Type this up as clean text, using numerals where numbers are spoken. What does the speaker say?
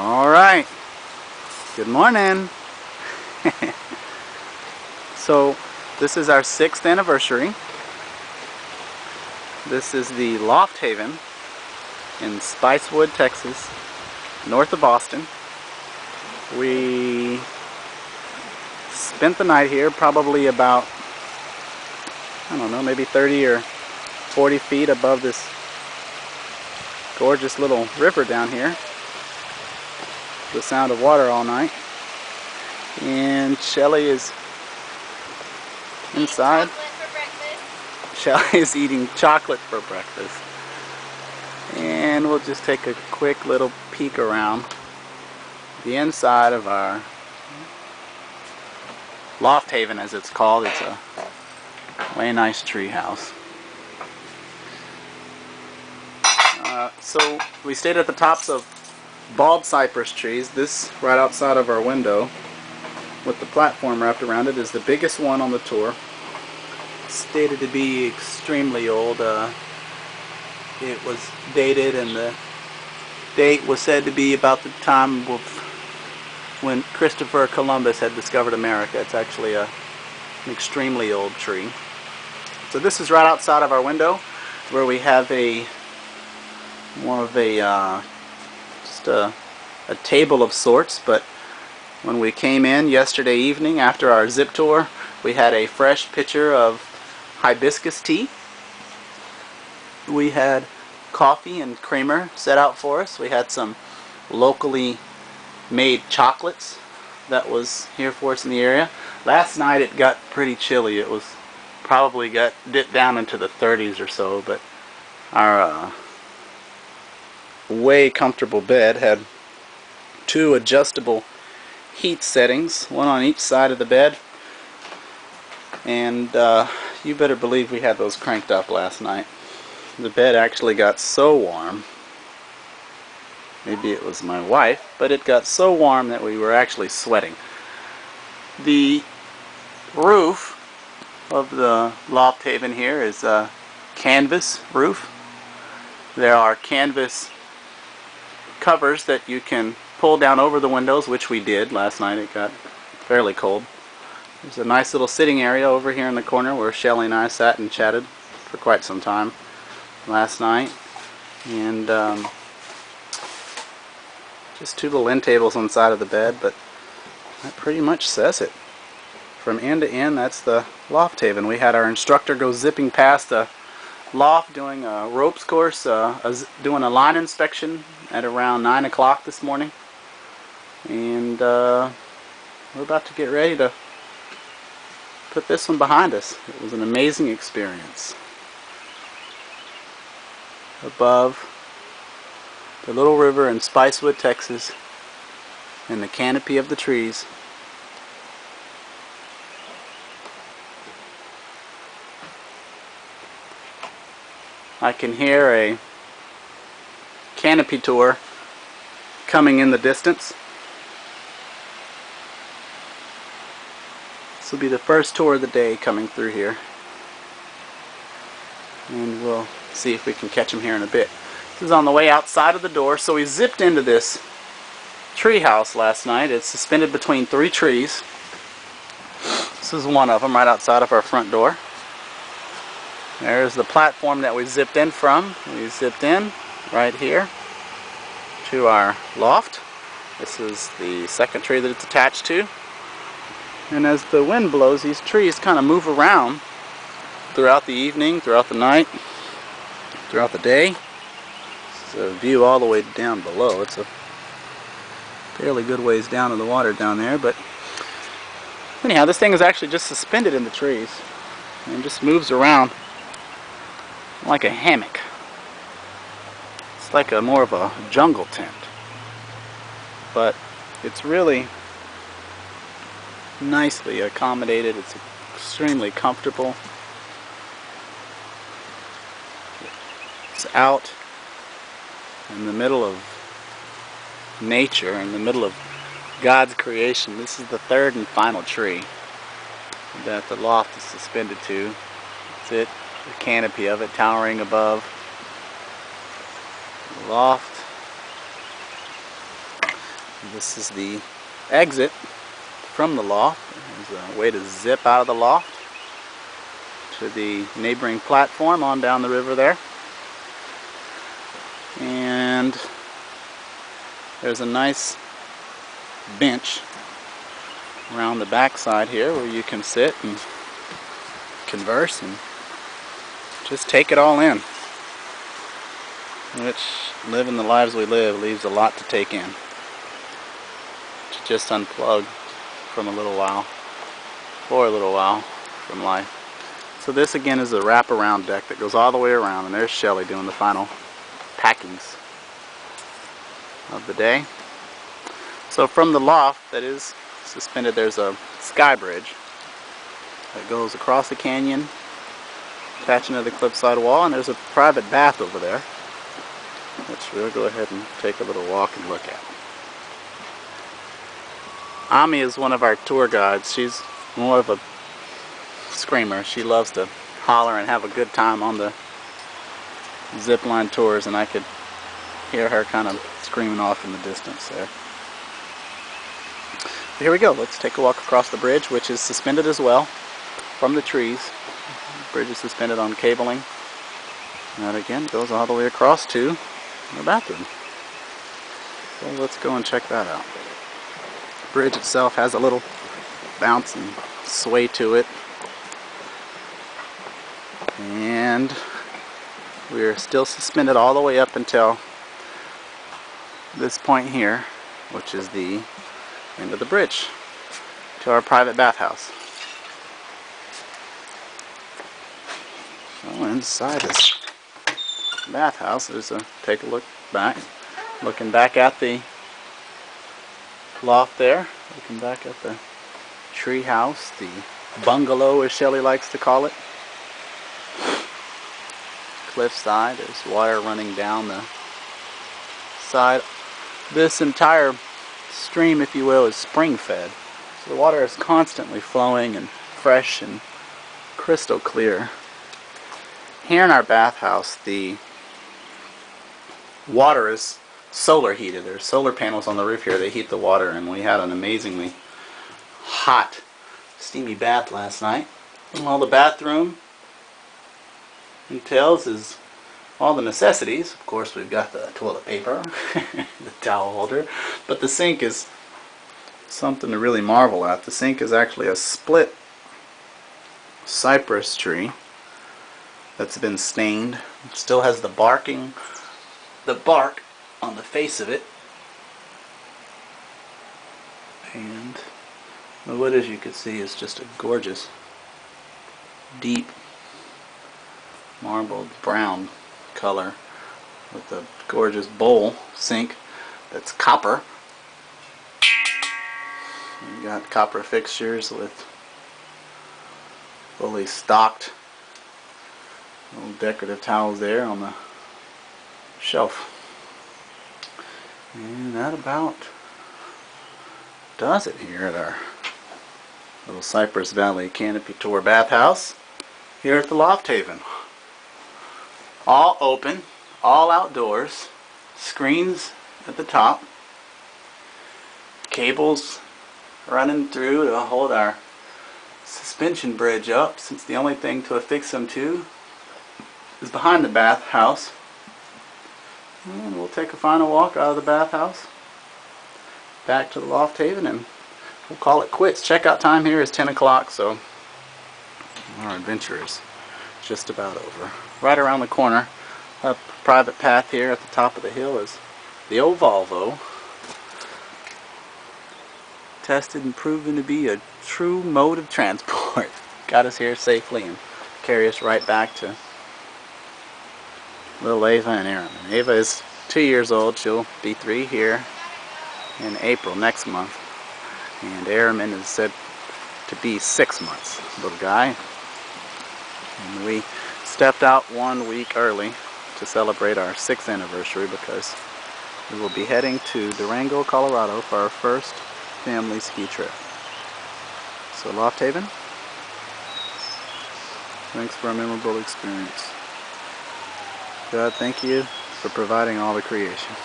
All right. Good morning. So this is our 6th anniversary. This is the Lofthaven in Spicewood, Texas, north of Boston. We spent the night here, probably about, I don't know, maybe 30 or 40 feet above this gorgeous little river down here. The sound of water all night. And Shelly is inside. Shelly is eating chocolate for breakfast. And we'll just take a quick little peek around the inside of our Lofthaven, as it's called. It's a way nice tree house. So we stayed at the tops of bald cypress trees. This right outside of our window with the platform wrapped around it is the biggest one on the tour. Stated to be extremely old. It was dated, and the date was said to be about the time of when Christopher Columbus had discovered America. It's actually an extremely old tree. So this is right outside of our window, where we have more of a just a table of sorts. But when we came in yesterday evening after our zip tour, we had a fresh pitcher of hibiscus tea. We had coffee and creamer set out for us. We had some locally made chocolates that was here for us in the area. Last night it got pretty chilly. It was probably got dipped down into the 30s or so, but our way comfortable bed had 2 adjustable heat settings, one on each side of the bed, and you better believe we had those cranked up last night. The bed actually got so warm, maybe it was my wife, but it got so warm that we were actually sweating. The roof of the Lofthaven here is a canvas roof. There are canvas covers that you can pull down over the windows, which we did last night. It got fairly cold. There's a nice little sitting area over here in the corner where Shelly and I sat and chatted for quite some time last night. And just 2 little end tables on the side of the bed, but that pretty much says it. From end to end, that's the Lofthaven. We had our instructor go zipping past the loft doing a ropes course, doing a line inspection at around 9 o'clock this morning. And we're about to get ready to put this one behind us. It was an amazing experience. Above the little river in Spicewood, Texas, and the canopy of the trees. I can hear a canopy tour coming in the distance. This will be the first tour of the day coming through here, and we'll see if we can catch them here in a bit. This is on the way outside of the door. So we zipped into this tree house last night. It's suspended between 3 trees. This is one of them right outside of our front door. There's the platform that we zipped in from. We zipped in right here to our loft. This is the second tree that it's attached to. And as the wind blows, these trees kind of move around throughout the evening, throughout the night, throughout the day. This is a view all the way down below. It's a fairly good ways down in the water down there. But anyhow, this thing is actually just suspended in the trees and just moves around like a hammock. It's like more of a jungle tent, but it's really nicely accommodated. It's extremely comfortable. It's out in the middle of nature, in the middle of God's creation. This is the 3rd and final tree that the loft is suspended to. That's it. The canopy of it towering above the loft. This is the exit from the loft. There's a way to zip out of the loft to the neighboring platform on down the river there. And there's a nice bench around the back side here where you can sit and converse and just take it all in. Which, living the lives we live, leaves a lot to take in. To just unplug from a little while, for a little while, from life. So this again is a wraparound deck that goes all the way around, and there's Shelly doing the final packings of the day. So from the loft that is suspended, there's a sky bridge that goes across the canyon, attaching to the cliffside wall, and there's a private bath over there, which we'll go ahead and take a little walk and look at. Ami is one of our tour guides. She's more of a screamer. She loves to holler and have a good time on the zip line tours, and I could hear her kind of screaming off in the distance there. But here we go. Let's take a walk across the bridge, which is suspended as well from the trees. The bridge is suspended on cabling. And that again goes all the way across to the bathroom. So let's go and check that out. The bridge itself has a little bounce and sway to it. And we're still suspended all the way up until this point here, which is the end of the bridge to our private bathhouse. So inside this bathhouse, there's a take a look back, looking back at the loft there, looking back at the tree house, the bungalow as Shelly likes to call it. Cliffside, there's water running down the side. This entire stream, if you will, is spring fed. So the water is constantly flowing and fresh and crystal clear. Here in our bathhouse, the water is solar heated. There's solar panels on the roof here that heat the water, and we had an amazingly hot, steamy bath last night. And all the bathroom entails is all the necessities. Of course, we've got the toilet paper, the towel holder, but the sink is something to really marvel at. The sink is actually a split cypress tree that's been stained. It still has the bark on the face of it, and the wood, as you can see, is just a gorgeous deep marbled brown color with a gorgeous bowl sink that's copper. You got copper fixtures with fully stocked little decorative towels there on the shelf. And that about does it here at our little Cypress Valley Canopy Tour bathhouse here at the Lofthaven. All open, all outdoors, screens at the top, cables running through to hold our suspension bridge up, since the only thing to affix them to is behind the bathhouse. And we'll take a final walk out of the bathhouse back to the Lofthaven, and we'll call it quits. Checkout time here is 10 o'clock, so our adventure is just about over. Right around the corner, up a private path here at the top of the hill, is the old Volvo. Tested and proven to be a true mode of transport. Got us here safely and carry us right back to little Ava and Aaron. Ava is 2 years old. She'll be 3 here in April next month. And Airman is said to be 6 months, little guy. And we stepped out 1 week early to celebrate our 6th anniversary, because we will be heading to Durango, Colorado for our first family ski trip. So Lofthaven, thanks for a memorable experience. God, thank you for providing all the creation.